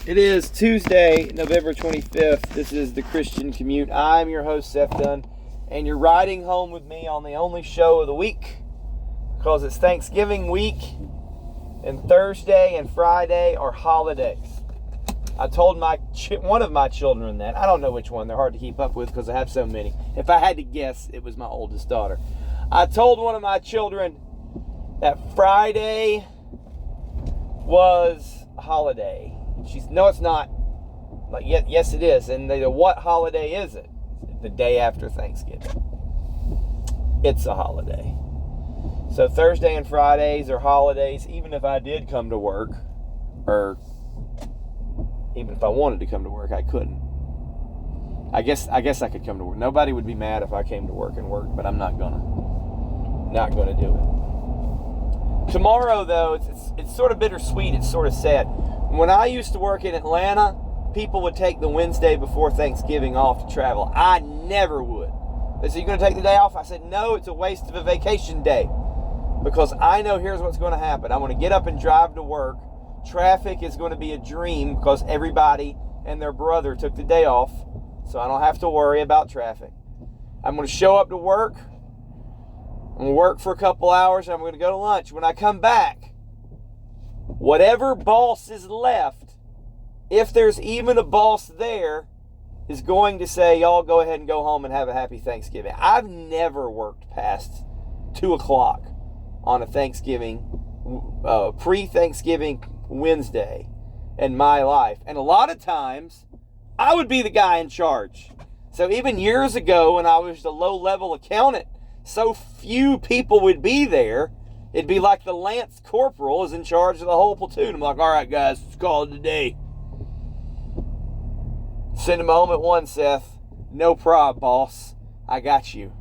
It is Tuesday, November 25th. This is the Christian Commute. I'm your host, Seth Dunn, and you're riding home with me on the only show of the week because it's Thanksgiving week, and Thursday and Friday are holidays. I told one of my children that. I don't know which one. They're hard to keep up with because I have so many. If I had to guess, it was my oldest daughter. I told one of my children that Friday was a holiday. She's, no, it's not. Like, yes, it is. And they go, what holiday is it? The day after Thanksgiving. It's a holiday. So Thursday and Fridays are holidays, even if I did come to work, or even if I wanted to come to work, I couldn't. I guess I could come to work. Nobody would be mad if I came to work and worked, but I'm not gonna do it. Tomorrow, though, it's sort of bittersweet. It's sort of sad. When I used to work in Atlanta, people would take the Wednesday before Thanksgiving off to travel. I never would. They said, you going to take the day off? I said, no, it's a waste of a vacation day. Because I know here's what's going to happen. I'm going to get up and drive to work. Traffic is going to be a dream because everybody and their brother took the day off. So I don't have to worry about traffic. I'm going to show up to work. I'm going to work for a couple hours. And I'm going to go to lunch. When I come back, whatever boss is left, if there's even a boss there, is going to say, y'all go ahead and go home and have a happy Thanksgiving. I've never worked past 2 o'clock on a Thanksgiving, pre-Thanksgiving Wednesday in my life. And a lot of times, I would be the guy in charge. So even years ago when I was the low-level accountant, so few people would be there. It'd be like the Lance Corporal is in charge of the whole platoon. I'm like, all right, guys, let's call it a day. Send him home at 1, Seth. No prob, boss. I got you.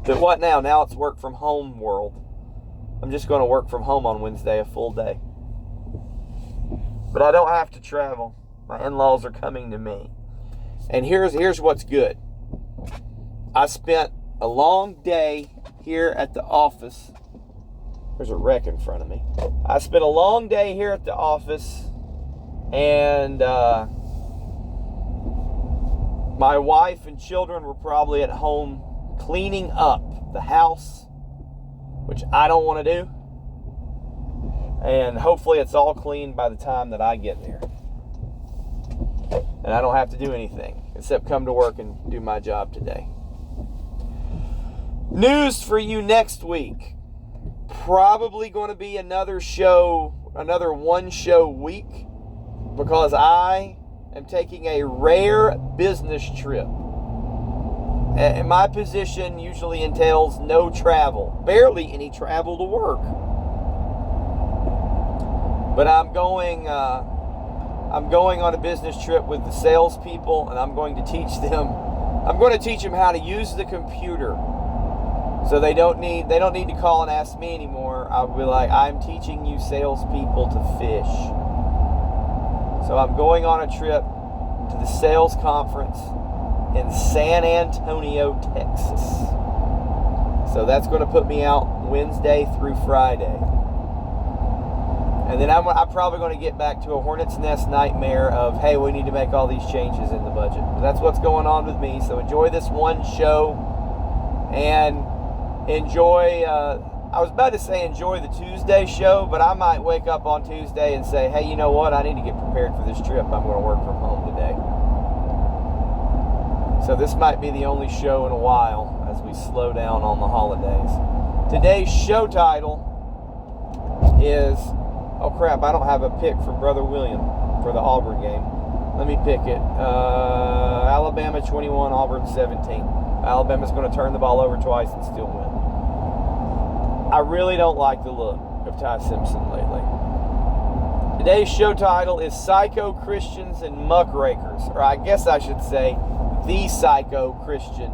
But what now? Now it's work from home world. I'm just going to work from home on Wednesday, a full day. But I don't have to travel. My in-laws are coming to me. And here's what's good. I spent a long day here at the office. There's a wreck in front of me. I spent a long day here at the office, and my wife and children were probably at home cleaning up the house, which I don't want to do. And hopefully it's all clean by the time that I get there. And I don't have to do anything except come to work and do my job today. News for you next week. Probably going to be another one-show week, because I am taking a rare business trip. And my position usually entails no travel, barely any travel to work. But I'm going on a business trip with the salespeople, and I'm going to teach them how to use the computer. So they don't need to call and ask me anymore. I'll be like, I'm teaching you salespeople to fish. So I'm going on a trip to the sales conference in San Antonio, Texas. So that's going to put me out Wednesday through Friday. And then I'm probably going to get back to a hornet's nest nightmare of, hey, we need to make all these changes in the budget. But that's what's going on with me. So enjoy this one show, and enjoy, I was about to say enjoy the Tuesday show, but I might wake up on Tuesday and say, hey, you know what? I need to get prepared for this trip. I'm going to work from home today. So this might be the only show in a while as we slow down on the holidays. Today's show title is, oh crap, I don't have a pick from Brother William for the Auburn game. Let me pick it. Alabama 21, Auburn 17. Alabama's going to turn the ball over twice and still win. I really don't like the look of Ty Simpson lately. Today's show title is Psycho Christians and Muckrakers, or I guess I should say the Psycho Christian.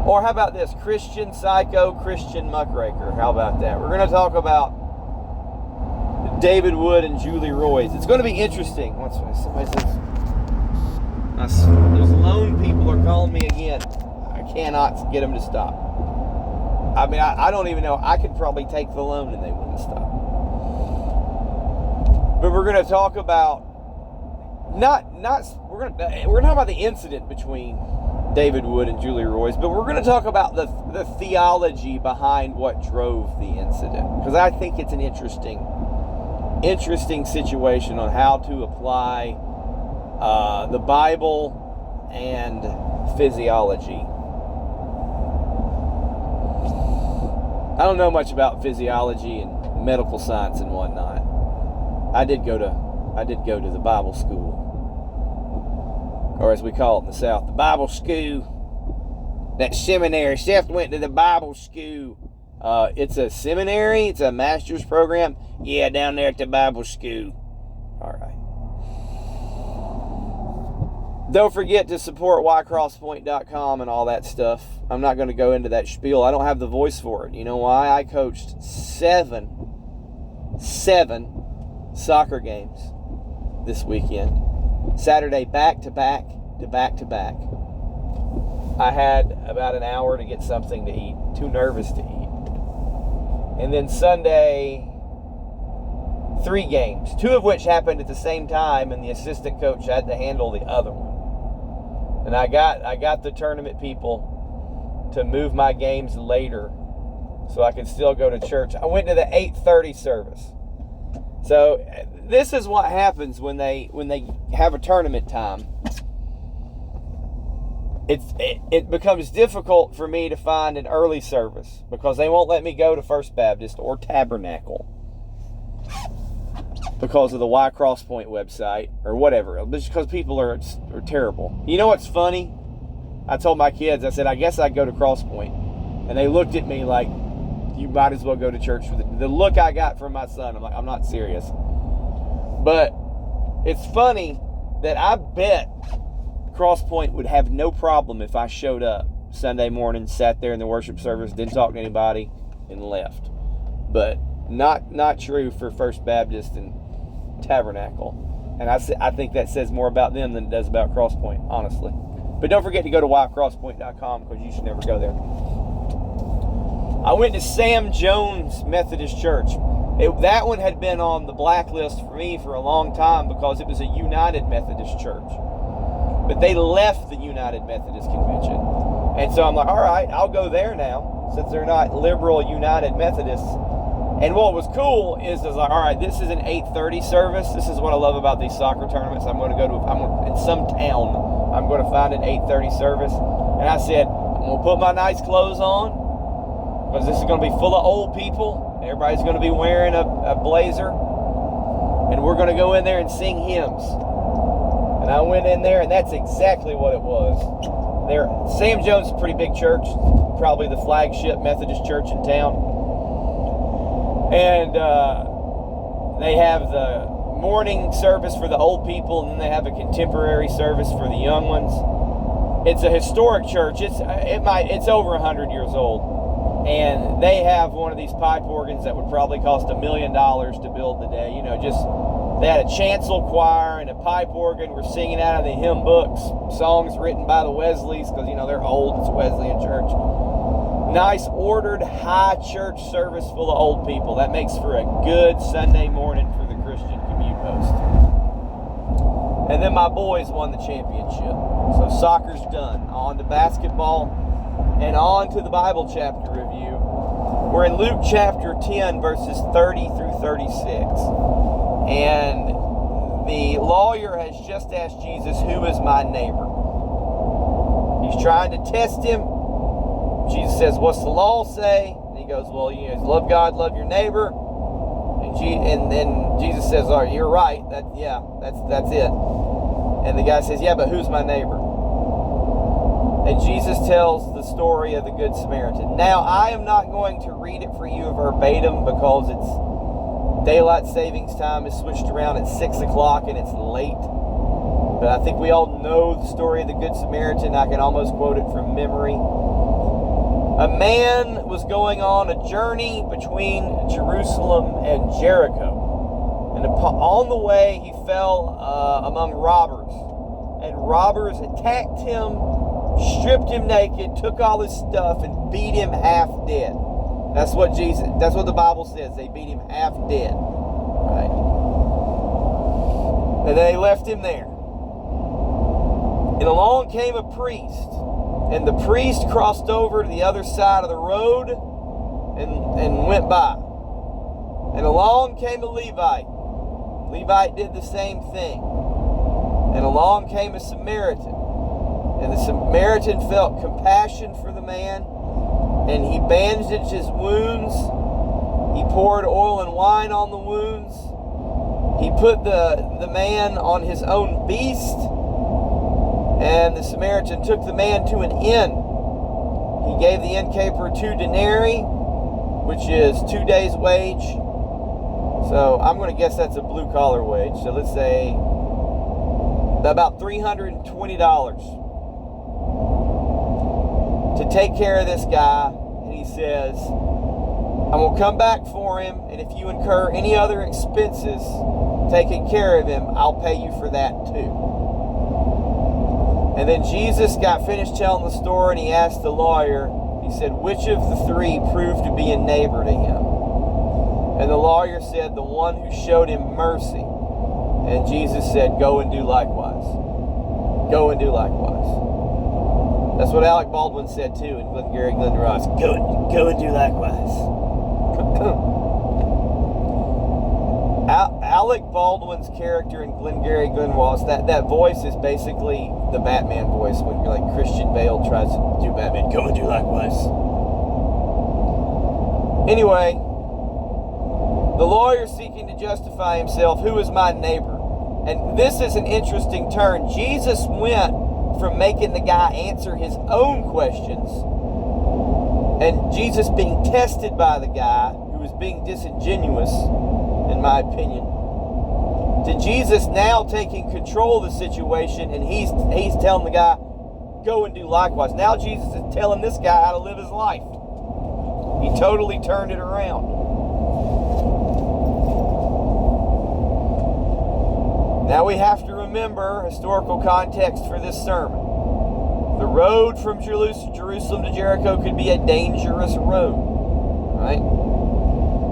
Or how about this? Christian Psycho, Christian Mucraker. How about that? We're going to talk about David Wood and Julie Roy's. It's going to be interesting. Somebody says, those loan people are calling me again. I cannot get them to stop. I mean, I don't even know. I could probably take the loan and they wouldn't stop. But But we're going to talk about we're going to talk about the incident between David Wood and Julie Royce, but we're going to talk about the theology behind what drove the incident, because I think it's an interesting situation on how to apply the Bible and physiology. I don't know much about physiology and medical science and whatnot. I did go to the Bible school, or as we call it in the South, the Bible school. That seminary. Seth went to the Bible school. It's a seminary. It's a master's program. Yeah, down there at the Bible school. All right. Don't forget to support ycrosspoint.com and all that stuff. I'm not going to go into that spiel. I don't have the voice for it. You know why? I coached seven soccer games this weekend. Saturday back to back. I had about an hour to get something to eat. Too nervous to eat. And then Sunday, 3 games, 2 of which happened at the same time, and the assistant coach had to handle the other one. And I got the tournament people to move my games later so I could still go to church. I went to the 8:30 service. So this is what happens when they have a tournament time. It becomes difficult for me to find an early service because they won't let me go to First Baptist or Tabernacle because of the Y Cross Point website or whatever. Just because people are terrible. You know what's funny? I told my kids, I said, I guess I'd go to Cross Point. And they looked at me like, you might as well go to church. For the look I got from my son, I'm like, I'm not serious. But it's funny that I bet Cross Point would have no problem if I showed up Sunday morning, sat there in the worship service, didn't talk to anybody, and left. But not true for First Baptist and Tabernacle. And I think that says more about them than it does about Cross Point, honestly. But don't forget to go to ycrosspoint.com because you should never go there. I went to Sam Jones Methodist Church. That one had been on the blacklist for me for a long time because it was a United Methodist Church. But they left the United Methodist Convention. And so I'm like, all right, I'll go there now since they're not liberal United Methodists. And what was cool is I was like, all right, this is an 8:30 service. This is what I love about these soccer tournaments. I'm in some town. I'm going to find an 8:30 service. And I said, I'm going to put my nice clothes on because this is going to be full of old people. Everybody's going to be wearing a blazer. And we're going to go in there and sing hymns. And I went in there, and that's exactly what it was. Sam Jones is a pretty big church, probably the flagship Methodist church in town. And they have the morning service for the old people, and then they have a contemporary service for the young ones. It's a historic church. It's over 100 years old. And they have one of these pipe organs that would probably cost $1 million to build today. You know, they had a chancel choir and a pipe organ. We're singing out of the hymn books, songs written by the Wesleys because, they're old. It's a Wesleyan church. Nice, ordered, high church service full of old people. That makes for a good Sunday morning for the Christian commute host. And then my boys won the championship. So soccer's done. On to basketball and on to the Bible chapter review. We're in Luke chapter 10, verses 30 through 36. And the lawyer has just asked Jesus, who is my neighbor? He's trying to test him. Jesus says, what's the law say? And he goes, well, love God, love your neighbor. And then Jesus says, all right, you're right. That's it. And the guy says, yeah, but who's my neighbor? And Jesus tells the story of the Good Samaritan. Now, I am not going to read it for you verbatim because it's daylight savings time is switched around at 6 o'clock and it's late. But I think we all know the story of the Good Samaritan. I can almost quote it from memory. A man was going on a journey between Jerusalem and Jericho. And on the way, he fell among robbers. And robbers attacked him, stripped him naked, took all his stuff, and beat him half dead. That's what the Bible says. They beat him half dead. Right? And they left him there. And along came a priest. And the priest crossed over to the other side of the road and went by. And along came a Levite. Levite did the same thing. And along came a Samaritan. And the Samaritan felt compassion for the man. And he bandaged his wounds. He poured oil and wine on the wounds. He put the man on his own beast. And the Samaritan took the man to an inn. He gave the innkeeper 2 denarii, which is 2 days' wage. So I'm going to guess that's a blue-collar wage. So let's say about $320 to take care of this guy. And he says, I'm going to come back for him, and if you incur any other expenses taking care of him, I'll pay you for that too. And then Jesus got finished telling the story, and he asked the lawyer, he said, which of the 3 proved to be a neighbor to him? And the lawyer said, the one who showed him mercy. And Jesus said, go and do likewise. Go and do likewise. That's what Alec Baldwin said too in Glengarry Glen Ross. Go and do likewise. Alec Baldwin's character in Glengarry Glen Ross, that voice is basically the Batman voice when like Christian Bale tries to do Batman. Go and do likewise. Anyway, the lawyer seeking to justify himself, who is my neighbor? And this is an interesting turn. Jesus went from making the guy answer his own questions and Jesus being tested by the guy who was being disingenuous, in my opinion, to Jesus now taking control of the situation, and he's telling the guy, go and do likewise. Now Jesus is telling this guy how to live his life. He totally turned it around. Now we have to remember historical context for this sermon. The road from Jerusalem to Jericho could be a dangerous road, right?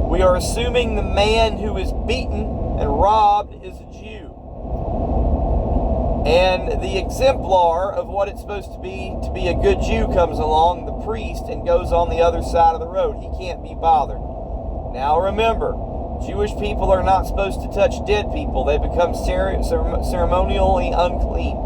We are assuming the man who is beaten and robbed is a Jew. And the exemplar of what it's supposed to be a good Jew comes along, the priest, and goes on the other side of the road. He can't be bothered. Now remember, Jewish people are not supposed to touch dead people. They become ceremonially unclean.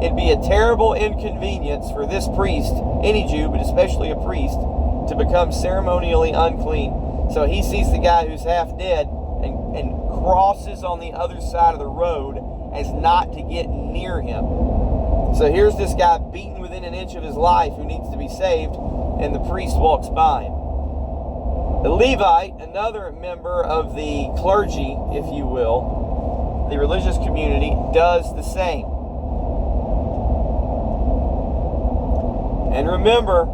It'd be a terrible inconvenience for this priest, any Jew, but especially a priest, to become ceremonially unclean. So he sees the guy who's half dead and crosses on the other side of the road as not to get near him. So here's this guy beaten within an inch of his life who needs to be saved, and the priest walks by him. The Levite, another member of the clergy, if you will, the religious community, does the same. And remember,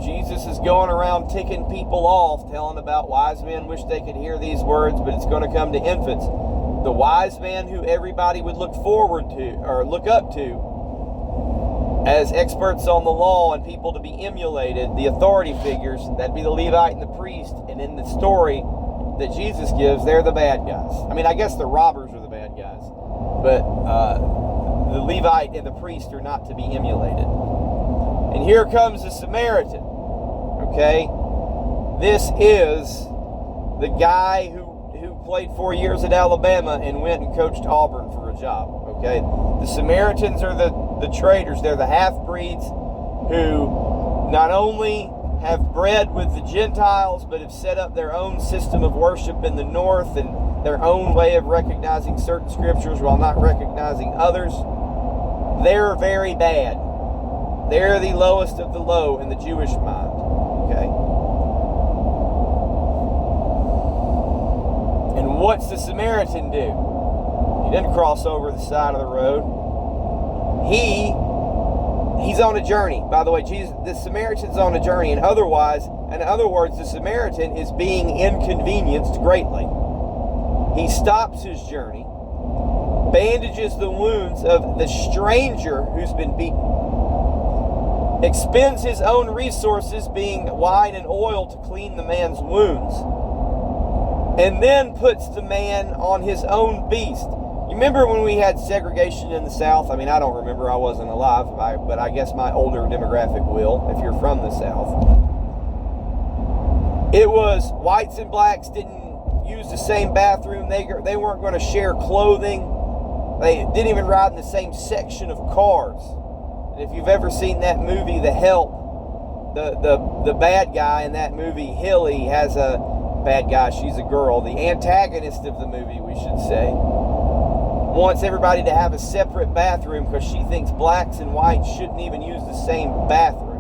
Jesus is going around ticking people off, telling about wise men wish they could hear these words, but it's going to come to infants. The wise man who everybody would look forward to, or look up to, as experts on the law and people to be emulated, the authority figures, that'd be the Levite and the priest. And in the story that Jesus gives, they're the bad guys. I mean, I guess the robbers are the bad guys, but the Levite and the priest are not to be emulated. And here comes the Samaritan. Okay, this is the guy who played 4 years at Alabama and went and coached Auburn for a job. Okay, the Samaritans are the traders. They're the half-breeds who not only have bred with the Gentiles, but have set up their own system of worship in the north and their own way of recognizing certain scriptures while not recognizing others. They're very bad. They're the lowest of the low in the Jewish mind. Okay? And what's the Samaritan do? He didn't cross over the side of the road. He's on a journey. By the way, the Samaritan's on a journey. In other words, the Samaritan is being inconvenienced greatly. He stops his journey, bandages the wounds of the stranger who's been beaten, expends his own resources, being wine and oil, to clean the man's wounds, and then puts the man on his own beast. You remember when we had segregation in the South? I mean, I don't remember. I wasn't alive, but I guess my older demographic will, if you're from the South. It was whites and blacks didn't use the same bathroom. They weren't going to share clothing. They didn't even ride in the same section of cars. And if you've ever seen that movie, The Help, the bad guy in that movie, Hilly, has a bad guy. She's a girl. The antagonist of the movie, we should say, wants everybody to have a separate bathroom because she thinks blacks and whites shouldn't even use the same bathroom.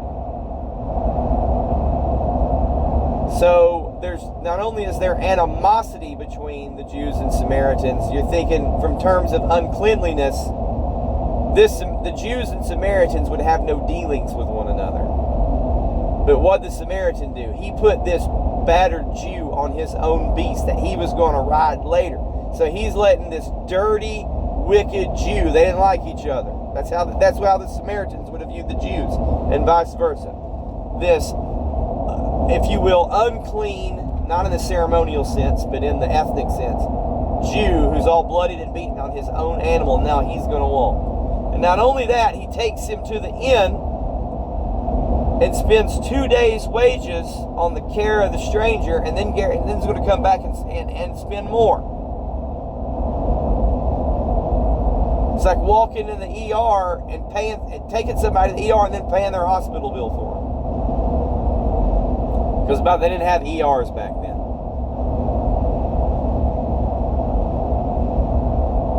So there's not only is there animosity between the Jews and Samaritans, you're thinking from terms of uncleanliness, the Jews and Samaritans would have no dealings with one another. But what did the Samaritan do? He put this battered Jew on his own beast that he was going to ride later. So he's letting this dirty, wicked Jew, they didn't like each other. That's how the Samaritans would have viewed the Jews, and vice versa. This, if you will, unclean, not in the ceremonial sense, but in the ethnic sense, Jew who's all bloodied and beaten on his own animal, now he's going to walk. And not only that, he takes him to the inn and spends 2 days' wages on the care of the stranger, and then he's going to come back and spend more. It's like walking in the ER and taking somebody to the ER and then paying their hospital bill for them. Because they didn't have ERs back then.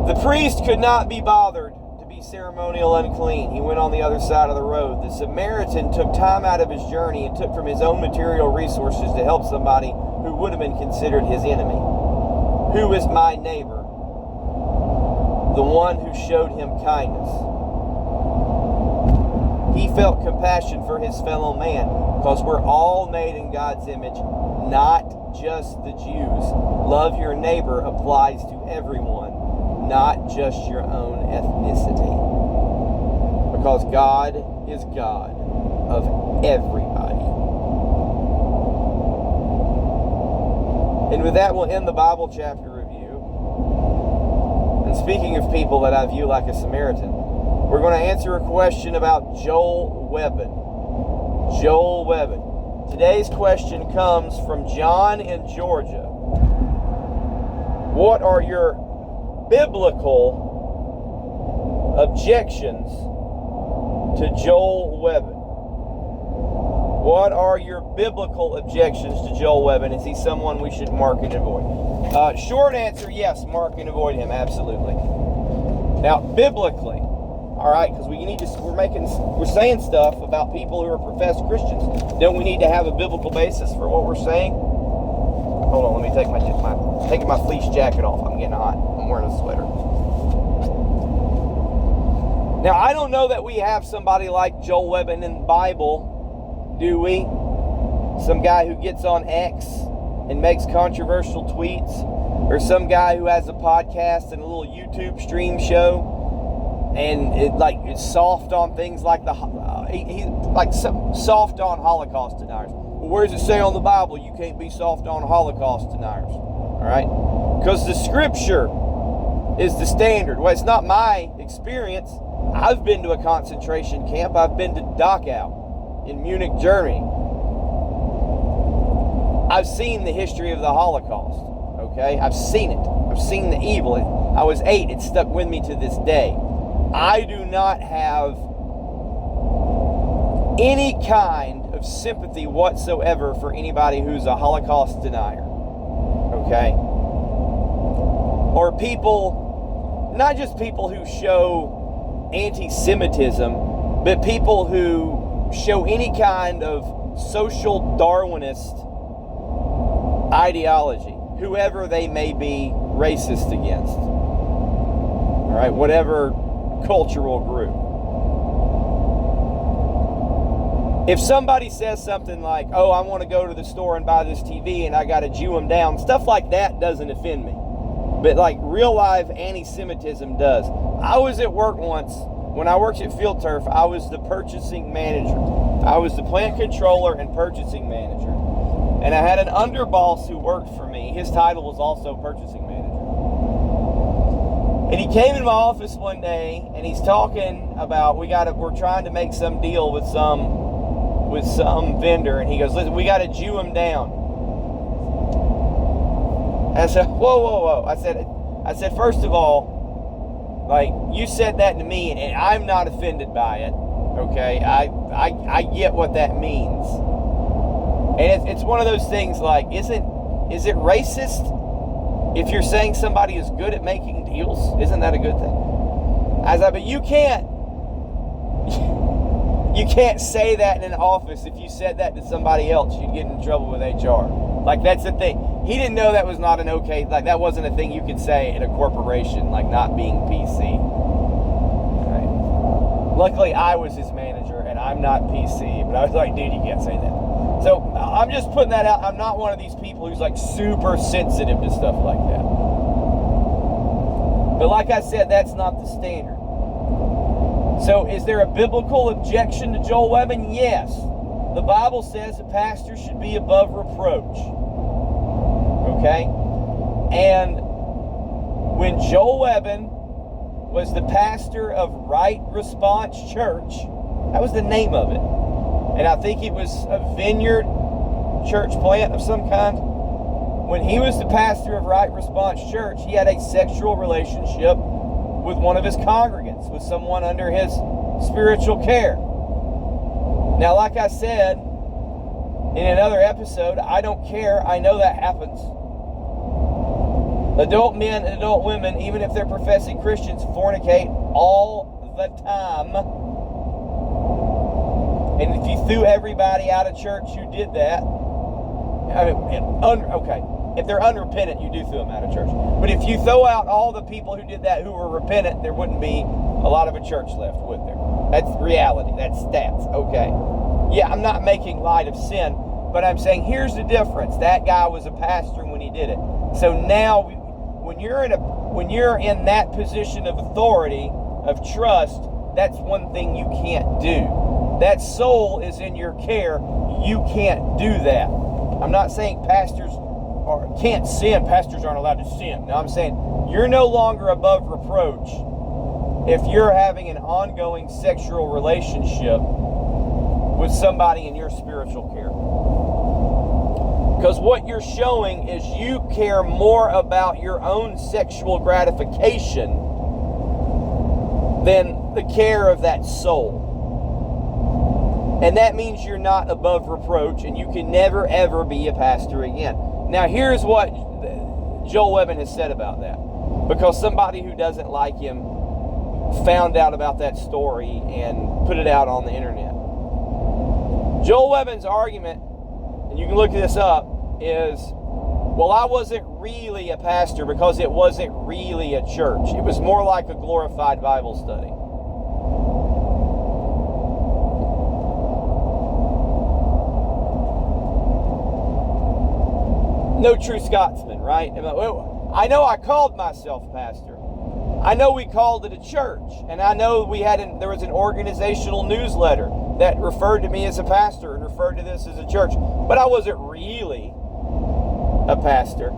The priest could not be bothered to be ceremonial unclean. He went on the other side of the road. The Samaritan took time out of his journey and took from his own material resources to help somebody who would have been considered his enemy. Who is my neighbor? The one who showed him kindness. He felt compassion for his fellow man, because we're all made in God's image, not just the Jews. Love your neighbor applies to everyone, not just your own ethnicity. Because God is God of everybody. And with that, we'll end the Bible chapter review. And speaking of people that I view like a Samaritan, we're going to answer a question about Joel Webbon. Joel Webbon. Today's question comes from John in Georgia. What are your biblical objections to Joel Webbon? What are your biblical objections to Joel Webbon? Is he someone we should mark and avoid? Short answer, yes, mark and avoid him, absolutely. Now, biblically, all right, because we're saying stuff about people who are professed Christians. Don't we need to have a biblical basis for what we're saying? Hold on, let me taking my fleece jacket off. I'm getting hot. I'm wearing a sweater. Now, I don't know that we have somebody like Joel Webbon in the Bible, do we? Some guy who gets on X and makes controversial tweets, or some guy who has a podcast and a little YouTube stream show, and it's soft on things like he's soft on Holocaust deniers. Well, where does it say on the Bible you can't be soft on Holocaust deniers? All right, because the Scripture is the standard. Well, it's not my experience. I've been to a concentration camp. I've been to Dachau in Munich, Germany. I've seen the history of the Holocaust, okay? I've seen it. I've seen the evil. I was 8. It stuck with me to this day. I do not have any kind of sympathy whatsoever for anybody who's a Holocaust denier, okay? Or people, not just people who show anti-Semitism, but people who show any kind of social Darwinist ideology, whoever they may be racist against. All right, whatever cultural group. If somebody says something like, oh, I want to go to the store and buy this TV and I got to Jew them down, stuff like that doesn't offend me. But like real live anti-Semitism does. I was at work once. When I worked at Field Turf, I was the purchasing manager. I was the plant controller and purchasing manager. And I had an underboss who worked for me. His title was also purchasing manager. And he came in my office one day, and he's talking about we're trying to make some deal with some vendor, and he goes, "Listen, we got to Jew him down." I said, "Whoa!" I said, first of all, like, you said that to me, and I'm not offended by it. Okay, I get what that means, and it's one of those things. Like, is it racist if you're saying somebody is good at making deals? Isn't that a good thing? I said, but you can't say that in an office. If you said that to somebody else, you'd get in trouble with HR. Like, that's the thing. He didn't know that was not an okay, like, that wasn't a thing you could say in a corporation, like, not being PC. Right? Luckily, I was his manager, and I'm not PC, but I was like, dude, you can't say that. So, I'm just putting that out. I'm not one of these people who's, like, super sensitive to stuff like that. But like I said, that's not the standard. So, is there a biblical objection to Joel Webbon? Yes. The Bible says a pastor should be above reproach. Okay? And when Joel Webbon was the pastor of Right Response Church, that was the name of it. And I think it was a vineyard church plant of some kind. When he was the pastor of Right Response Church, he had a sexual relationship with one of his congregants, with someone under his spiritual care. Now, like I said in another episode, I don't care. I know that happens. Adult men and adult women, even if they're professing Christians, fornicate all the time. And if you threw everybody out of church who did that, okay, if they're unrepentant, you do throw them out of church. But if you throw out all the people who did that who were repentant, there wouldn't be a lot of a church left, would there? That's reality. That's stats. Okay. Yeah, I'm not making light of sin, but I'm saying here's the difference. That guy was a pastor when he did it. So now, when you're in that position of authority, of trust, that's one thing you can't do. That soul is in your care. You can't do that. I'm not saying pastors can't sin. Pastors aren't allowed to sin. No, I'm saying you're no longer above reproach if you're having an ongoing sexual relationship with somebody in your spiritual care. Because what you're showing is you care more about your own sexual gratification than the care of that soul. And that means you're not above reproach, and you can never, ever be a pastor again. Now, here's what Joel Webbon has said about that. Because somebody who doesn't like him found out about that story and put it out on the internet. Joel Webbon's argument, and you can look this up, is, well, I wasn't really a pastor because it wasn't really a church. It was more like a glorified Bible study. No true Scotsman, right? I know I called myself pastor. I know we called it a church, and I know there was an organizational newsletter that referred to me as a pastor and referred to this as a church, but I wasn't really a pastor.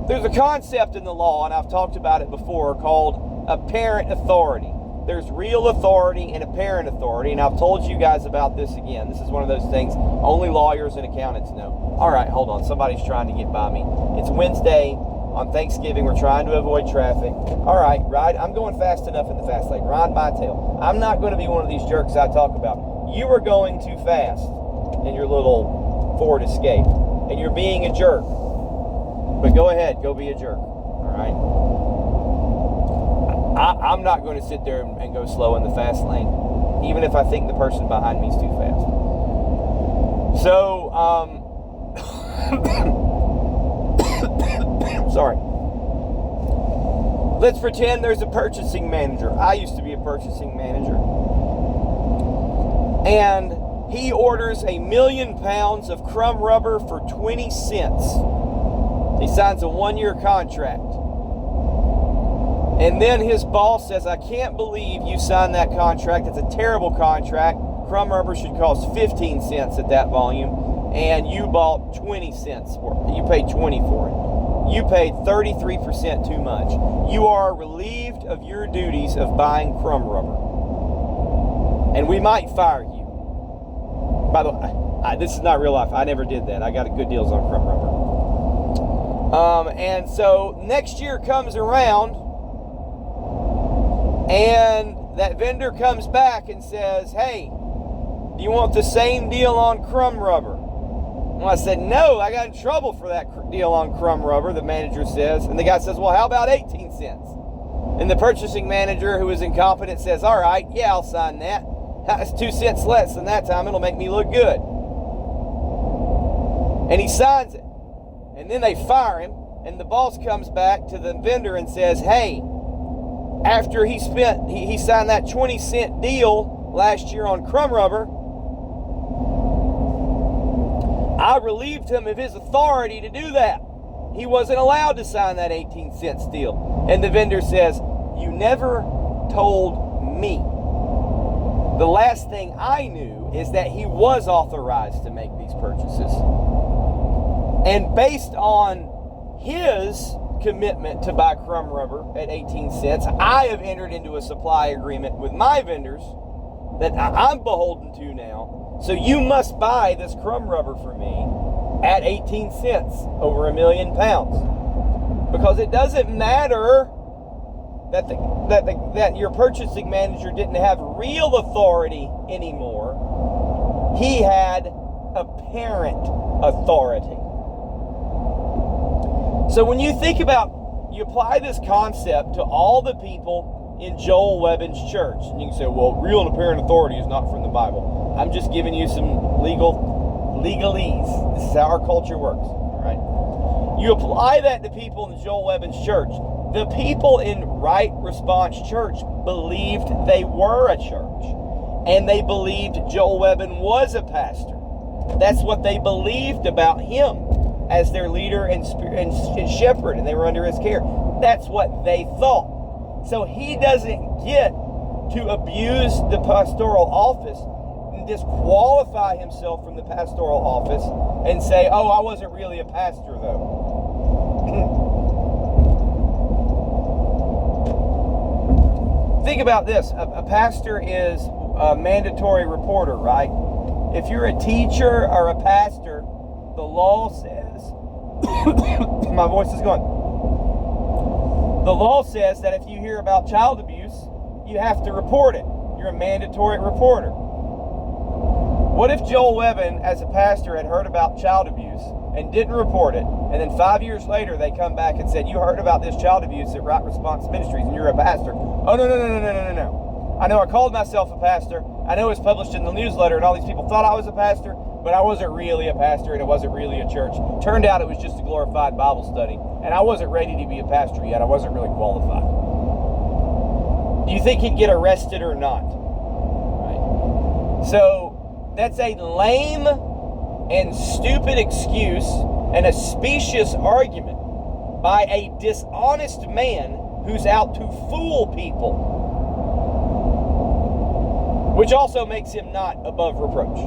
There's a concept in the law, and I've talked about it before, called apparent authority. There's real authority and apparent authority, and I've told you guys about this again. This is one of those things only lawyers and accountants know. All right, hold on. Somebody's trying to get by me. It's Wednesday on Thanksgiving. We're trying to avoid traffic. All right, I'm going fast enough in the fast lane. Ride my tail. I'm not going to be one of these jerks I talk about. You are going too fast in your little Ford Escape, and you're being a jerk. But go ahead, go be a jerk. All right? I'm not going to sit there and go slow in the fast lane, even if I think the person behind me is too fast. So, sorry. Let's pretend there's a purchasing manager. I used to be a purchasing manager. And he orders 1 million pounds of crumb rubber for 20 cents. He signs a 1-year contract. And then his boss says, I can't believe you signed that contract. It's a terrible contract. Crumb rubber should cost 15 cents at that volume. And you bought 20 cents for it. You paid 20 for it. You paid 33% too much. You are relieved of your duties of buying crumb rubber. And we might fire you. By the way, this is not real life. I never did that. I got good deals on crumb rubber. And so next year comes around, and that vendor comes back and says, hey, do you want the same deal on crumb rubber? Well, I said, no, I got in trouble for that deal on crumb rubber, the manager says. And the guy says, well, how about 18 cents? And the purchasing manager, who is incompetent, says, all right, yeah, I'll sign that. That's 2 cents less than that time. It'll make me look good. And he signs it. And then they fire him. And the boss comes back to the vendor and says, hey, after he signed that 20-cent deal last year on crumb rubber, I relieved him of his authority to do that. He wasn't allowed to sign that 18 cents deal. And the vendor says, you never told me. The last thing I knew is that he was authorized to make these purchases. And based on his commitment to buy crumb rubber at 18 cents, I have entered into a supply agreement with my vendors that I'm beholden to now. So you must buy this crumb rubber for me at 18 cents over 1 million pounds. Because it doesn't matter that your purchasing manager didn't have real authority anymore. He had apparent authority. So when you think about, you apply this concept to all the people in Joel Webbon's church, and you can say, well, real and apparent authority is not from the Bible. I'm just giving you some legalese. This is how our culture works, all right? You apply that to people in Joel Webbon's church. The people in Right Response Church believed they were a church, and they believed Joel Webbon was a pastor. That's what they believed about him as their leader and shepherd, and they were under his care. That's what they thought. So he doesn't get to abuse the pastoral office and disqualify himself from the pastoral office and say, oh, I wasn't really a pastor, though. Think about this. A pastor is a mandatory reporter, right? If you're a teacher or a pastor, the law says, my voice is gone. The law says that if you hear about child abuse, you have to report it. You're a mandatory reporter. What if Joel Webbon, as a pastor, had heard about child abuse and didn't report it, and then 5 years later they come back and said, you heard about this child abuse at Right Response Ministries and you're a pastor? Oh, no. I know I called myself a pastor. I know it was published in the newsletter and all these people thought I was a pastor, but I wasn't really a pastor and it wasn't really a church. Turned out it was just a glorified Bible study, and I wasn't ready to be a pastor yet. I wasn't really qualified. Do you think he'd get arrested or not? Right. So that's a lame and stupid excuse and a specious argument by a dishonest man who's out to fool people, which also makes him not above reproach.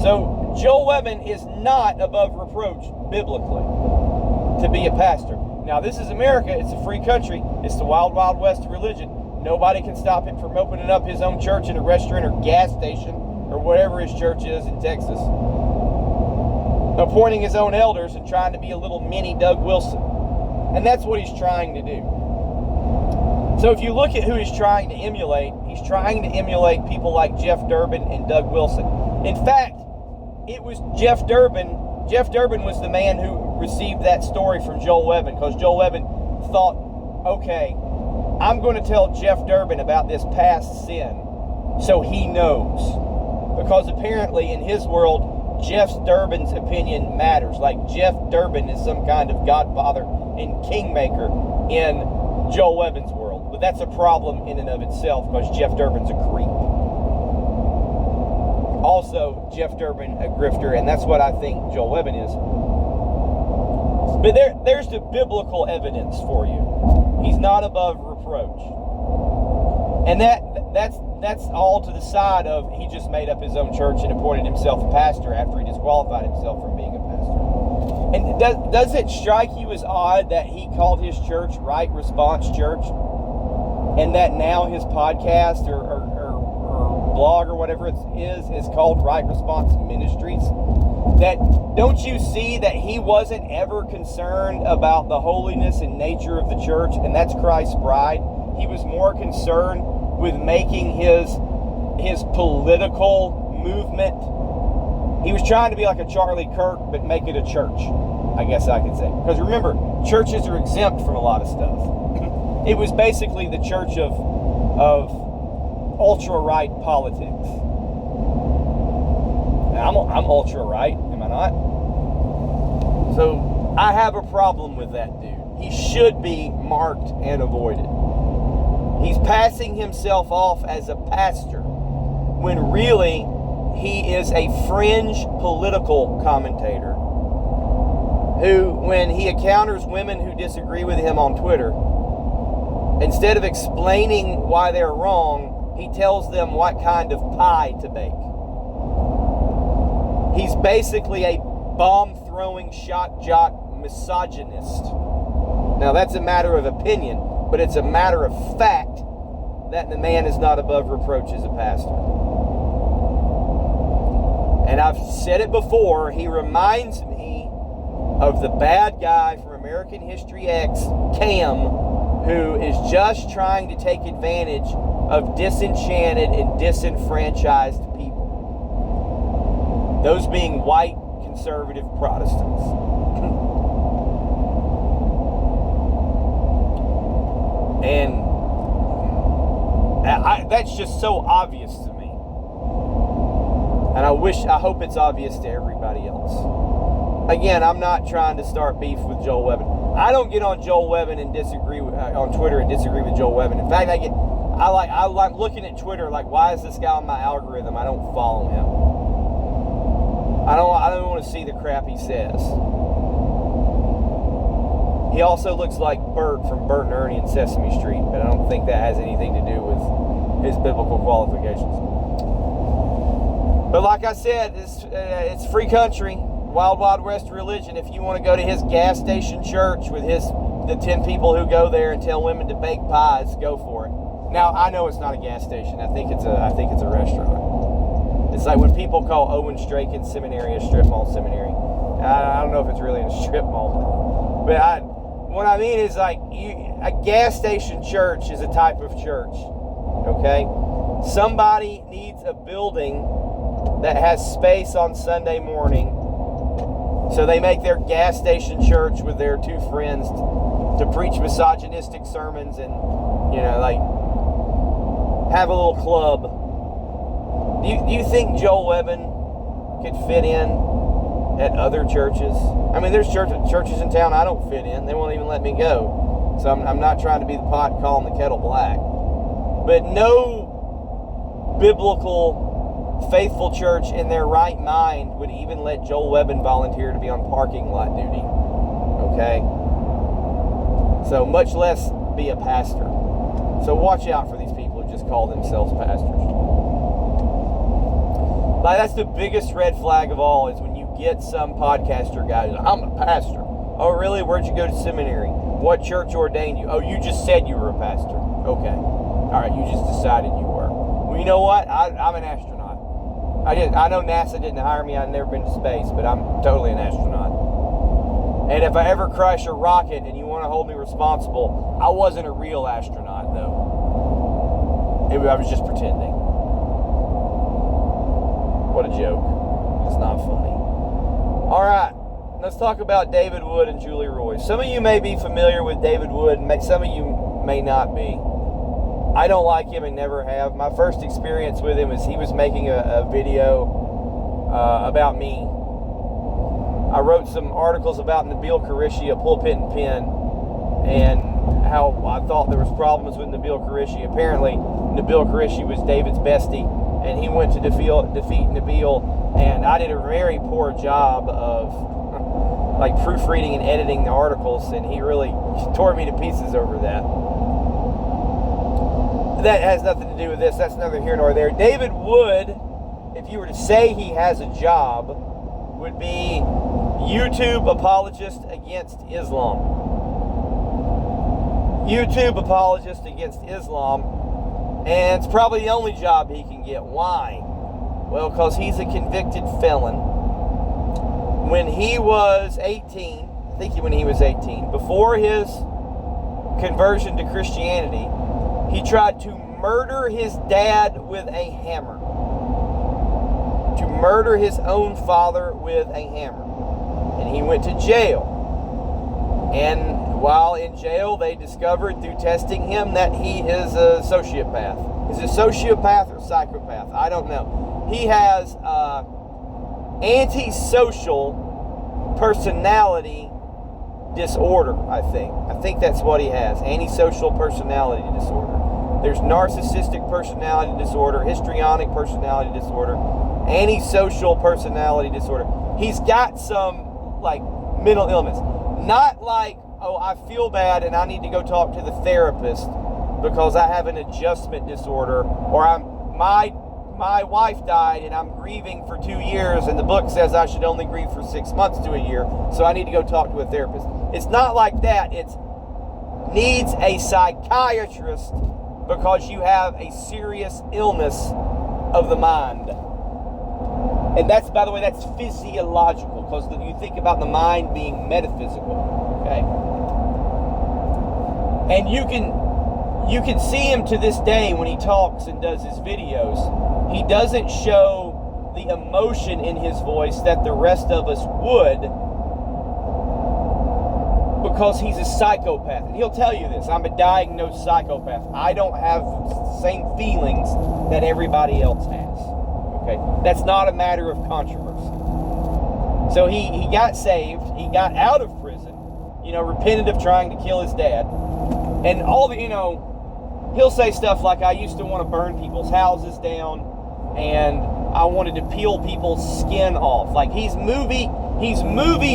So Joel Webbon is not above reproach biblically to be a pastor. Now, this is America. It's a free country. It's the wild, wild west of religion. Nobody can stop him from opening up his own church in a restaurant or gas station or whatever his church is in Texas, appointing his own elders and trying to be a little mini Doug Wilson. And that's what he's trying to do. So if you look at who he's trying to emulate, he's trying to emulate people like Jeff Durbin and Doug Wilson. In fact, it was Jeff Durbin. Jeff Durbin was the man who received that story from Joel Webbon, because Joel Webbon thought, okay, I'm going to tell Jeff Durbin about this past sin so he knows. Because apparently in his world, Jeff Durbin's opinion matters. Like Jeff Durbin is some kind of godfather and kingmaker in Joel Webbon's world. But that's a problem in and of itself, because Jeff Durbin's a creep. Also, Jeff Durbin, a grifter, and that's what I think Joel Webbon is. But there's the biblical evidence for you. He's not above reproach. And that's all to the side of he just made up his own church and appointed himself a pastor after he disqualified himself from being a pastor. And does it strike you as odd that he called his church Right Response Church, and that now his podcast or blog or whatever it is called Right Response Ministries? That, don't you see that he wasn't ever concerned about the holiness and nature of the church, and that's Christ's bride? He was more concerned with making his political movement. He was trying to be like a Charlie Kirk, but make it a church, I guess I could say. Because remember, churches are exempt from a lot of stuff. It was basically the church of ultra-right politics. Now, I'm ultra-right, am I not? So I have a problem with that dude. He should be marked and avoided. He's passing himself off as a pastor when really he is a fringe political commentator who, when he encounters women who disagree with him on Twitter, instead of explaining why they're wrong, he tells them what kind of pie to bake. He's basically a bomb-throwing, shock-jock misogynist. Now, that's a matter of opinion, but it's a matter of fact that the man is not above reproach as a pastor. And I've said it before, he reminds me of the bad guy from American History X, Cam, who is just trying to take advantage of disenchanted and disenfranchised people. Those being white conservative Protestants. And that's just so obvious to me. And I hope it's obvious to everybody else. Again, I'm not trying to start beef with Joel Webbon. I don't get on Joel Webbon and disagree with, on Twitter and disagree with Joel Webbon. In fact, I like looking at Twitter like, why is this guy on my algorithm? I don't follow him. I don't want to see the crap he says. He also looks like Bert from Bert and Ernie and Sesame Street, but I don't think that has anything to do with his biblical qualifications. But like I said, it's free country, wild, wild west religion. If you want to go to his gas station church with the 10 people who go there and tell women to bake pies, go for it. Now, I know it's not a gas station. I think it's a restaurant. It's like when people call Owen Straken Seminary a strip mall seminary. I don't know if it's really a strip mall, but what I mean is, like, a gas station church is a type of church. Okay, somebody needs a building that has space on Sunday morning, so they make their gas station church with their two friends to preach misogynistic sermons and, like, have a little club. Do you think Joel Webbon could fit in at other churches? I mean, there's churches in town I don't fit in. They won't even let me go. So I'm not trying to be the pot calling the kettle black. But no biblical, faithful church in their right mind would even let Joel Webbon volunteer to be on parking lot duty. Okay? So much less be a pastor. So watch out for these people who just call themselves pastors. Like, that's the biggest red flag of all, is when you get some podcaster guy who's like, I'm a pastor. Oh, really? Where'd you go to seminary? What church ordained you? Oh, you just said you were a pastor. Okay. All right, you just decided you were. Well, you know what? I'm an astronaut. I know NASA didn't hire me. I've never been to space, but I'm totally an astronaut. And if I ever crash a rocket and you want to hold me responsible, I wasn't a real astronaut, though. I was just pretending. What a joke. It's not funny. All right, let's talk about David Wood and Julie Roy. Some of you may be familiar with David Wood, and some of you may not be. I don't like him and never have. My first experience with him is he was making a video about me. I wrote some articles about Nabil Qureshi, a pulpit and pen, and how I thought there was problems with Nabil Qureshi. Apparently, Nabil Qureshi was David's bestie, and he went to defeat Nabil, and I did a very poor job of like proofreading and editing the articles, and he really tore me to pieces over that. That has nothing to do with this. That's neither here nor there. David Wood, if you were to say he has a job, would be YouTube apologist against Islam. YouTube apologist against Islam. And it's probably the only job he can get. Why? Well, because he's a convicted felon. When he was 18, I think when he was 18, before his conversion to Christianity, he tried to murder his dad with a hammer. To murder his own father with a hammer. And he went to jail. And while in jail, they discovered through testing him that he is a sociopath. Is it sociopath or psychopath? I don't know. He has antisocial personality disorder, I think. I think that's what he has. Antisocial personality disorder. There's narcissistic personality disorder, histrionic personality disorder, antisocial personality disorder. He's got some, like, mental illness. Not like, oh, I feel bad and I need to go talk to the therapist because I have an adjustment disorder, or my wife died and I'm grieving for 2 years and the book says I should only grieve for 6 months to a year, so I need to go talk to a therapist. It's not like that. It needs a psychiatrist because you have a serious illness of the mind. And that's, by the way, that's physiological, because you think about the mind being metaphysical, okay? And you can see him to this day when he talks and does his videos. He doesn't show the emotion in his voice that the rest of us would, because he's a psychopath. And he'll tell you this: I'm a diagnosed psychopath. I don't have the same feelings that everybody else has. Okay? That's not a matter of controversy. So he got saved. He got out of prison. Repented of trying to kill his dad. And all the, he'll say stuff like, I used to want to burn people's houses down, and I wanted to peel people's skin off. Like, he's movie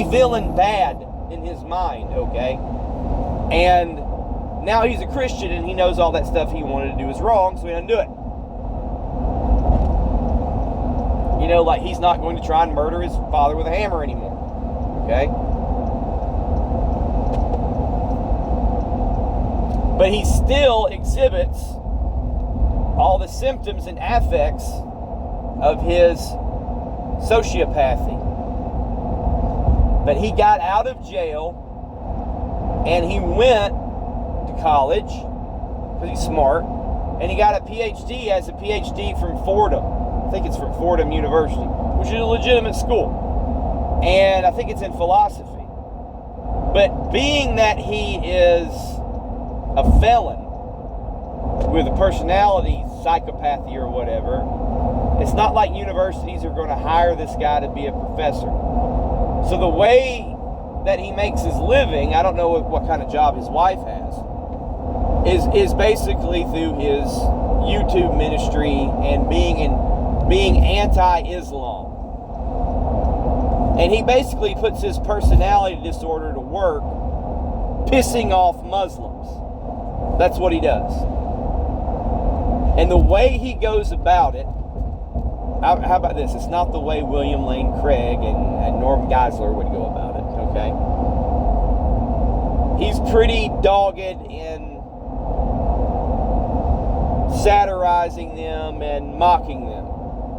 villain bad in his mind, okay? And now he's a Christian and he knows all that stuff he wanted to do is wrong, so he doesn't do it. Like, he's not going to try and murder his father with a hammer anymore, okay? But he still exhibits all the symptoms and affects of his sociopathy. But he got out of jail and he went to college because he's smart, and he got a PhD as a PhD from Fordham. I think it's from Fordham University, which is a legitimate school. And I think it's in philosophy. But being that he is a felon with a personality psychopathy or whatever, it's not like universities are going to hire this guy to be a professor. So the way that he makes his living, I don't know what kind of job his wife has, is basically through his YouTube ministry and being anti-Islam. And he basically puts his personality disorder to work pissing off Muslims. That's what he does. And the way he goes about it, how about this? It's not the way William Lane Craig and Norm Geisler would go about it, okay? He's pretty dogged in satirizing them and mocking them.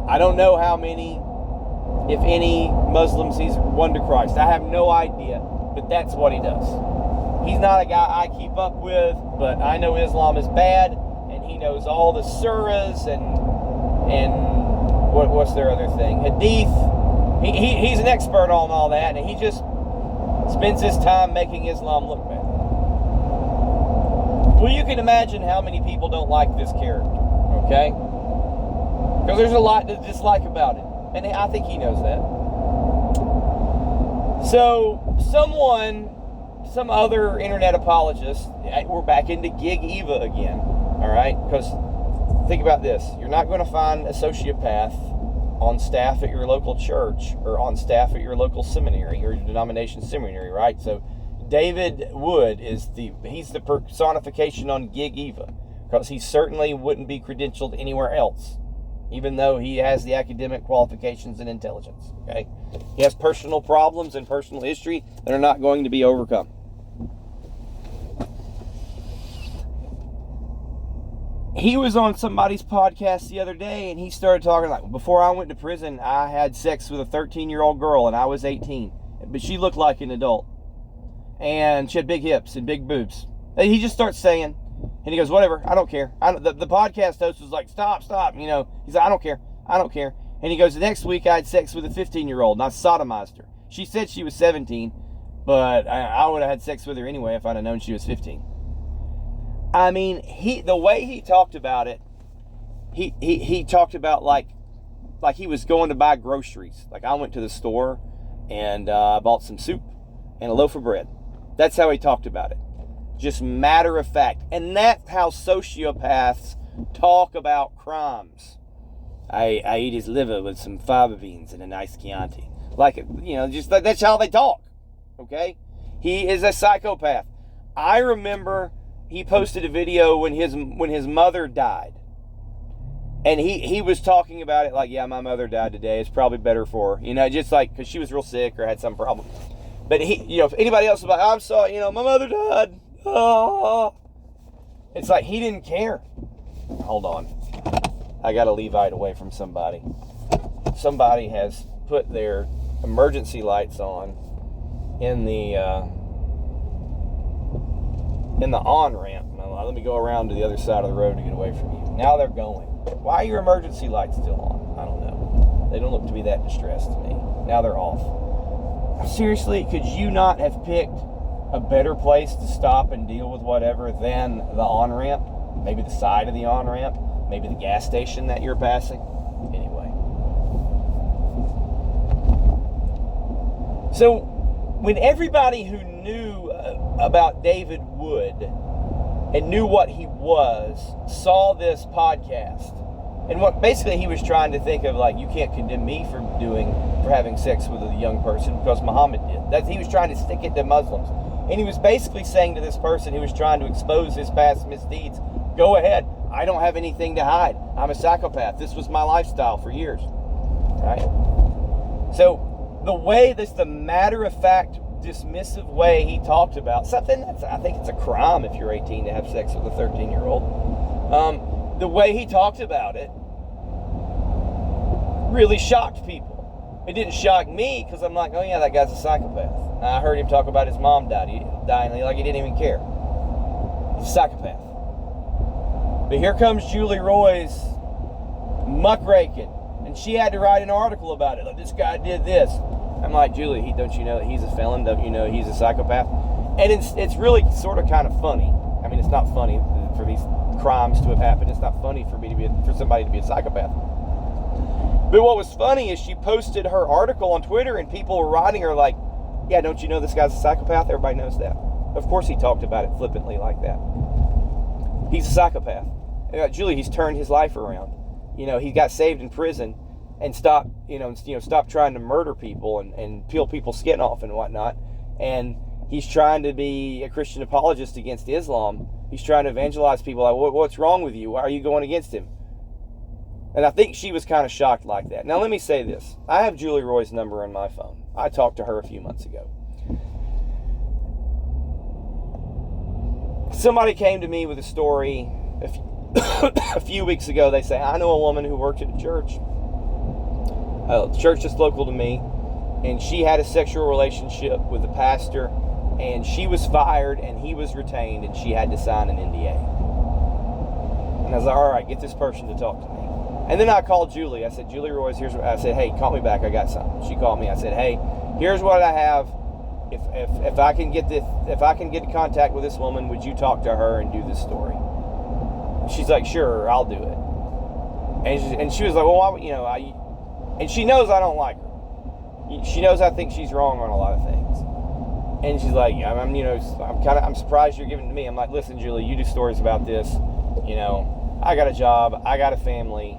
I don't know how many, if any, Muslims he's won to Christ. I have no idea, but that's what he does. He's not a guy I keep up with, but I know Islam is bad, and he knows all the surahs and what's their other thing? Hadith. He's an expert on all that, and he just spends his time making Islam look bad. Well, you can imagine how many people don't like this character, okay? Because there's a lot to dislike about it, and I think he knows that. So, some other internet apologist, we're back into Gig Eva again, all right? Because think about this. You're not going to find a sociopath on staff at your local church or on staff at your local seminary or your denomination seminary, right? So David Wood he's the personification on Gig Eva, because he certainly wouldn't be credentialed anywhere else even though he has the academic qualifications and intelligence. Okay, he has personal problems and personal history that are not going to be overcome. He was on somebody's podcast the other day, and he started talking like, before I went to prison, I had sex with a 13-year-old girl, and I was 18. But she looked like an adult. And she had big hips and big boobs. And he just starts saying, and he goes, whatever, I don't care. The podcast host was like, stop. You know, he's like, I don't care. And he goes, the next week I had sex with a 15-year-old, and I sodomized her. She said she was 17, but I would have had sex with her anyway if I'd have known she was 15. I mean, the way he talked about it, he talked about like he was going to buy groceries. Like, I went to the store and I bought some soup and a loaf of bread. That's how he talked about it. Just matter of fact. And that's how sociopaths talk about crimes. I eat his liver with some fava beans and a nice Chianti. Like, you know, just that's how they talk. Okay? He is a psychopath. I remember he posted a video when his mother died. And he was talking about it like, yeah, my mother died today. It's probably better for her. You know, just like, because she was real sick or had some problem. But if anybody else was like, I'm sorry, my mother died. Oh. It's like he didn't care. Hold on. I got to Levite away from somebody. Somebody has put their emergency lights on in the on-ramp. Let me go around to the other side of the road to get away from you. Now they're going. Why are your emergency lights still on? I don't know. They don't look to be that distressed to me. Now they're off. Seriously, could you not have picked a better place to stop and deal with whatever than the on-ramp? Maybe the side of the on-ramp? Maybe the gas station that you're passing? Anyway. So, when everybody who knew about David Wood and knew what he was saw this podcast, and what basically he was trying to think of, like, you can't condemn me for having sex with a young person because Muhammad did. He was trying to stick it to Muslims. And he was basically saying to this person who was trying to expose his past misdeeds, go ahead, I don't have anything to hide. I'm a psychopath. This was my lifestyle for years. Right? So the matter-of-fact, dismissive way he talked about something that's, I think it's a crime if you're 18 to have sex with a 13-year-old. The way he talked about it really shocked people. It didn't shock me because I'm like, oh yeah, that guy's a psychopath. I heard him talk about his mom dying like he didn't even care. He's a psychopath. But here comes Julie Roy's muckraking, and she had to write an article about it. Like, this guy did this. I'm like, Julie, don't you know that he's a felon? Don't you know he's a psychopath? And it's really sort of kind of funny. I mean, it's not funny for these crimes to have happened. It's not funny for somebody to be a psychopath. But what was funny is she posted her article on Twitter, and people were writing her like, yeah, don't you know this guy's a psychopath? Everybody knows that. Of course he talked about it flippantly like that. He's a psychopath. Julie, he's turned his life around. He got saved in prison and stopped trying to murder people and peel people's skin off and whatnot. And he's trying to be a Christian apologist against Islam. He's trying to evangelize people. Like, what's wrong with you? Why are you going against him? And I think she was kind of shocked like that. Now, let me say this. I have Julie Roy's number on my phone. I talked to her a few months ago. Somebody came to me with a story a few weeks ago. They say, I know a woman who worked at a church. The church is local to me. And she had a sexual relationship with the pastor. And she was fired and he was retained. And she had to sign an NDA. And I was like, all right, get this person to talk to me. And then I called Julie. I said, Julie Royce, here's what I said. Hey, call me back. I got something. She called me. I said, hey, here's what I have. If I can get in contact with this woman, would you talk to her and do this story? She's like, sure, I'll do it. And she was like, well, and she knows I don't like her. She knows I think she's wrong on a lot of things. And she's like, I'm surprised you're giving it to me. I'm like, listen, Julie, you do stories about this. I got a job. I got a family.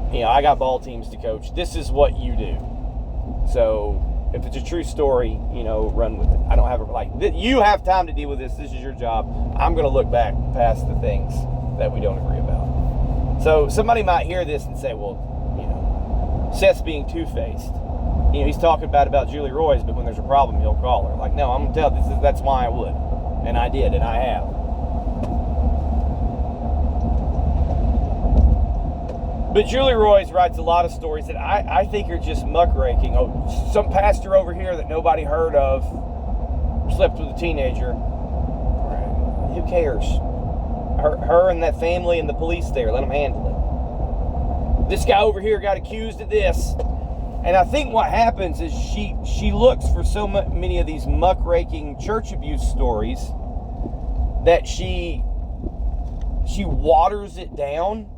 I got ball teams to coach. This is what you do. So if it's a true story, run with it. I don't have you have time to deal with this. This is your job. I'm going to look back past the things that we don't agree about. So somebody might hear this and say, well, Seth's being two-faced. He's talking about Julie Roy's, but when there's a problem, he'll call her. Like, no, I'm going to tell you, that's why I would. And I did, and I have. But Julie Roy's writes a lot of stories that I think are just muckraking. Oh, some pastor over here that nobody heard of slept with a teenager. Who cares? Her and that family and the police there, let them handle it. This guy over here got accused of this. And I think what happens is she looks for so many of these muckraking church abuse stories that she waters it down,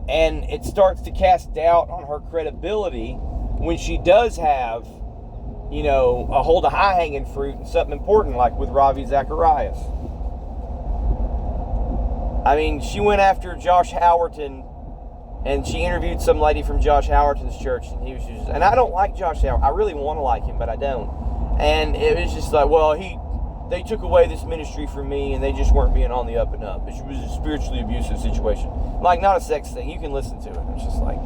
and it starts to cast doubt on her credibility when she does have, a hold of high-hanging fruit and something important, like with Ravi Zacharias. I mean, she went after Josh Howerton, and she interviewed some lady from Josh Howerton's church, and he was just, and I don't like Josh Howerton. I really want to like him, but I don't. And it was just like, well, they took away this ministry from me, and they just weren't being on the up and up. It was a spiritually abusive situation. Like, not a sex thing. You can listen to it. It's just like,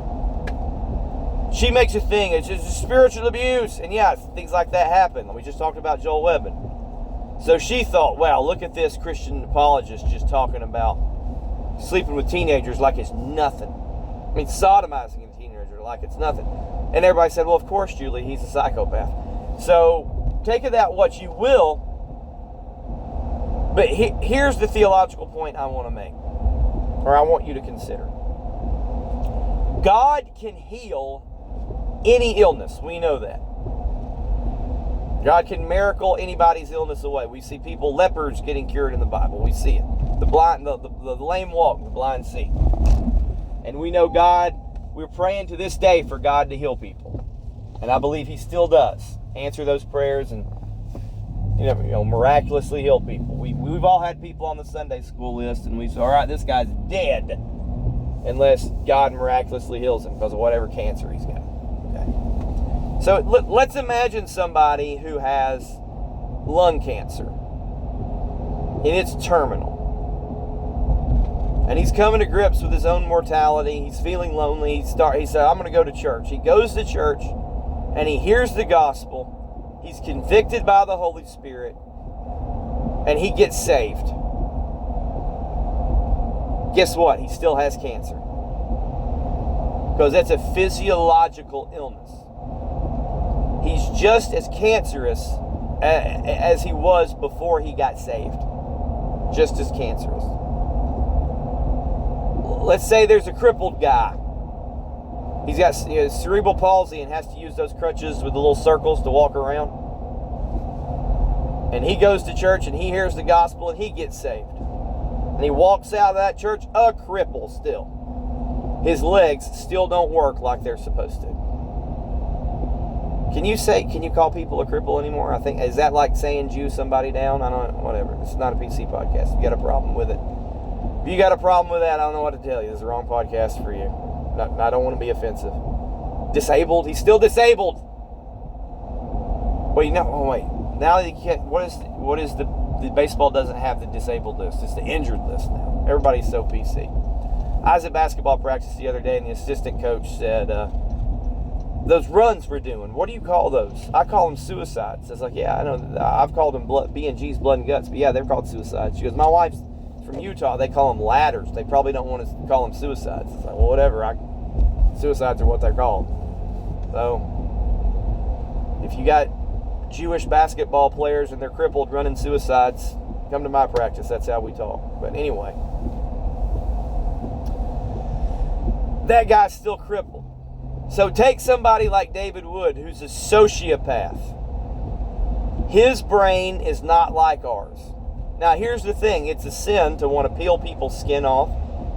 she makes a thing. It's just spiritual abuse. And yeah, things like that happen. We just talked about Joel Webbon. So she thought, wow, look at this Christian apologist just talking about sleeping with teenagers like it's nothing. I mean, sodomizing a teenager like it's nothing. And everybody said, well, of course, Julie, he's a psychopath. So take of that what you will. But here's the theological point I want to make, or I want you to consider. God can heal any illness. We know that. God can miracle anybody's illness away. We see lepers getting cured in the Bible. We see it. The blind, the lame walk, the blind see. And we know God, we're praying to this day for God to heal people. And I believe He still does answer those prayers and miraculously heal people. We've all had people on the Sunday school list, and we say, all right, this guy's dead unless God miraculously heals him because of whatever cancer he's got. Okay. So let's imagine somebody who has lung cancer, and it's terminal. And he's coming to grips with his own mortality. He's feeling lonely. He said, I'm going to go to church. He goes to church, and he hears the gospel. He's convicted by the Holy Spirit, and he gets saved. Guess what? He still has cancer. Because that's a physiological illness. He's just as cancerous as he was before he got saved. Just as cancerous. Let's say there's a crippled guy. He's got cerebral palsy and has to use those crutches with the little circles to walk around. And he goes to church and he hears the gospel and he gets saved. And he walks out of that church a cripple still. His legs still don't work like they're supposed to. Can you call people a cripple anymore? I think, is that like saying Jew somebody down? I don't know, whatever. This is not a PC podcast. If you got a problem with it. If you got a problem with that, I don't know what to tell you. This is the wrong podcast for you. I don't want to be offensive. Disabled? He's still disabled. Wait, no. Oh, wait. Now you can't. What is the baseball doesn't have the disabled list? It's the injured list now. Everybody's so PC. I was at basketball practice the other day, and the assistant coach said, "Those runs we're doing, what do you call those?" I call them suicides. I was like, "Yeah, I know. I've called them B&G's blood and guts, but yeah, they're called suicides." She goes, "My wife's from Utah. They call them ladders. They probably don't want to call them suicides." It's like, well, whatever. Suicides are what they're called. So, if you got Jewish basketball players and they're crippled running suicides, come to my practice. That's how we talk. But anyway, that guy's still crippled. So take somebody like David Wood, who's a sociopath. His brain is not like ours. Now, here's the thing. It's a sin to want to peel people's skin off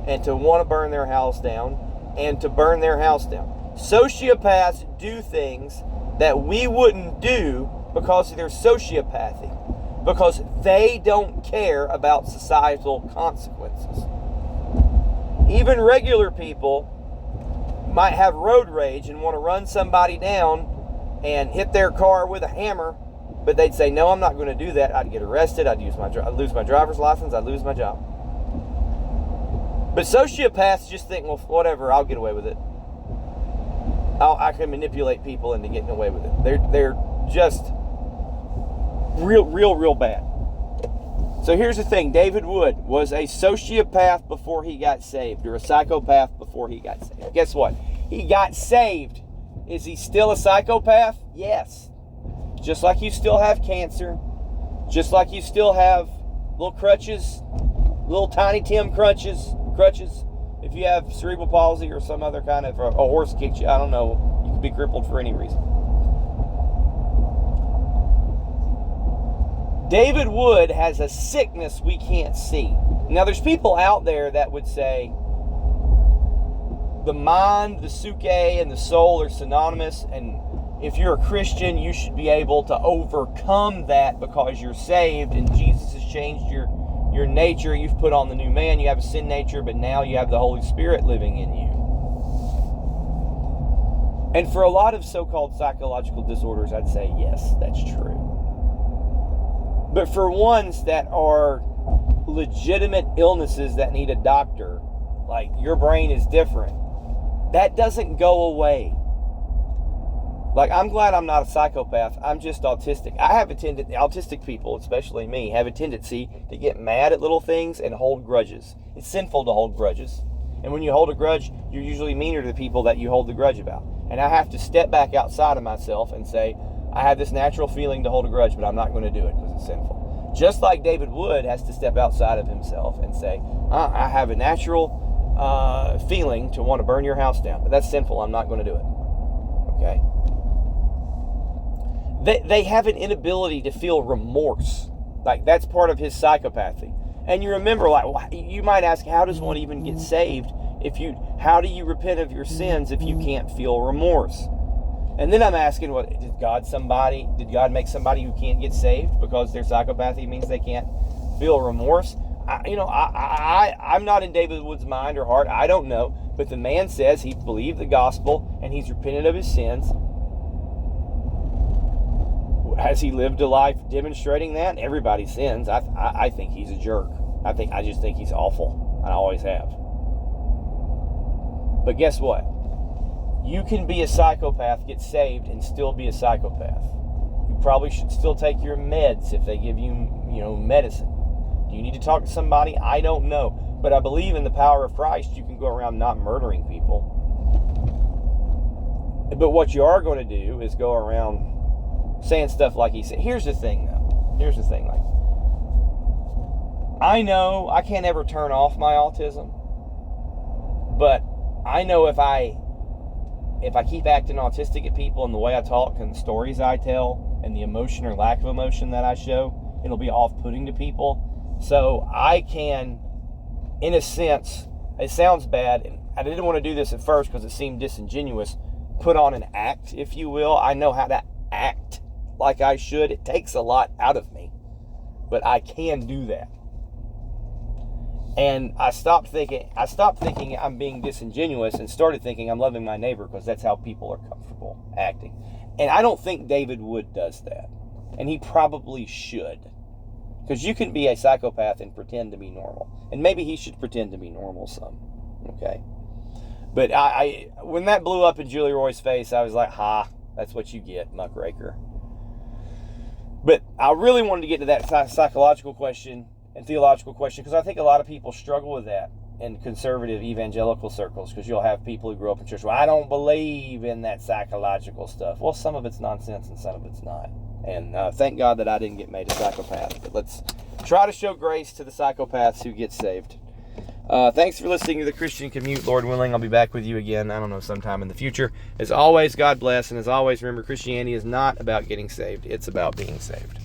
and to want to burn their house down and to burn their house down. Sociopaths do things that we wouldn't do because of their sociopathy, because they don't care about societal consequences. Even regular people might have road rage and want to run somebody down and hit their car with a hammer, but they'd say, no, I'm not going to do that. I'd get arrested. I'd lose my driver's license. I'd lose my job. But sociopaths just think, well, whatever, I'll get away with it. I can manipulate people into getting away with it. They're just real bad. So here's the thing. David Wood was a sociopath before he got saved, or a psychopath before he got saved. Guess what? He got saved. Is he still a psychopath? Yes. Just like you still have cancer. Just like you still have little crutches, little tiny Tim crutches. If you have cerebral palsy or some other kind of, a horse kicked you, I don't know. You could be crippled for any reason. David Wood has a sickness we can't see. Now, there's people out there that would say the mind, the psyche, and the soul are synonymous, and if you're a Christian, you should be able to overcome that because you're saved and Jesus has changed your nature. You've put on the new man. You have a sin nature, but now you have the Holy Spirit living in you. And for a lot of so-called psychological disorders, I'd say, yes, that's true. But for ones that are legitimate illnesses that need a doctor, like your brain is different, that doesn't go away. Like, I'm glad I'm not a psychopath. I'm just autistic. Autistic people, especially me, have a tendency to get mad at little things and hold grudges. It's sinful to hold grudges. And when you hold a grudge, you're usually meaner to the people that you hold the grudge about. And I have to step back outside of myself and say, I have this natural feeling to hold a grudge, but I'm not going to do it because it's sinful. Just like David Wood has to step outside of himself and say, I have a natural feeling to want to burn your house down, but that's sinful. I'm not going to do it. Okay? They have an inability to feel remorse. Like, that's part of his psychopathy. And you remember, like, you might ask, how does one even get saved? How do you repent of your sins if you can't feel remorse? And then I'm asking, did God make somebody who can't get saved because their psychopathy means they can't feel remorse? I'm not in David Wood's mind or heart. I don't know. But the man says he believed the gospel and he's repented of his sins. Has he lived a life demonstrating that? Everybody sins. I think he's a jerk. I just think he's awful. I always have. But guess what? You can be a psychopath, get saved, and still be a psychopath. You probably should still take your meds if they give you, medicine. Do you need to talk to somebody? I don't know. But I believe in the power of Christ. You can go around not murdering people. But what you are going to do is go around saying stuff like he said. Here's the thing, though. Like, I know I can't ever turn off my autism. But I know if I keep acting autistic at people and the way I talk and the stories I tell and the emotion or lack of emotion that I show, it'll be off-putting to people. So I can, in a sense, it sounds bad, and I didn't want to do this at first because it seemed disingenuous, put on an act, if you will. I know how to act like I should. It takes a lot out of me, but I can do that. And I stopped thinking I'm being disingenuous and started thinking I'm loving my neighbor because that's how people are comfortable acting. And I don't think David Wood does that. And he probably should. Because you can be a psychopath and pretend to be normal. And maybe he should pretend to be normal some. Okay? But I when that blew up in Julie Roy's face, I was like, that's what you get, Mucraker. But I really wanted to get to that psychological question and theological question, because I think a lot of people struggle with that in conservative evangelical circles, because you'll have people who grew up in church, well, I don't believe in that psychological stuff. Well, some of it's nonsense and some of it's not. And thank God that I didn't get made a psychopath. But let's try to show grace to the psychopaths who get saved. Thanks for listening to The Christian Commute. Lord willing, I'll be back with you again, I don't know, sometime in the future. As always, God bless, and as always, remember, Christianity is not about getting saved. It's about being saved.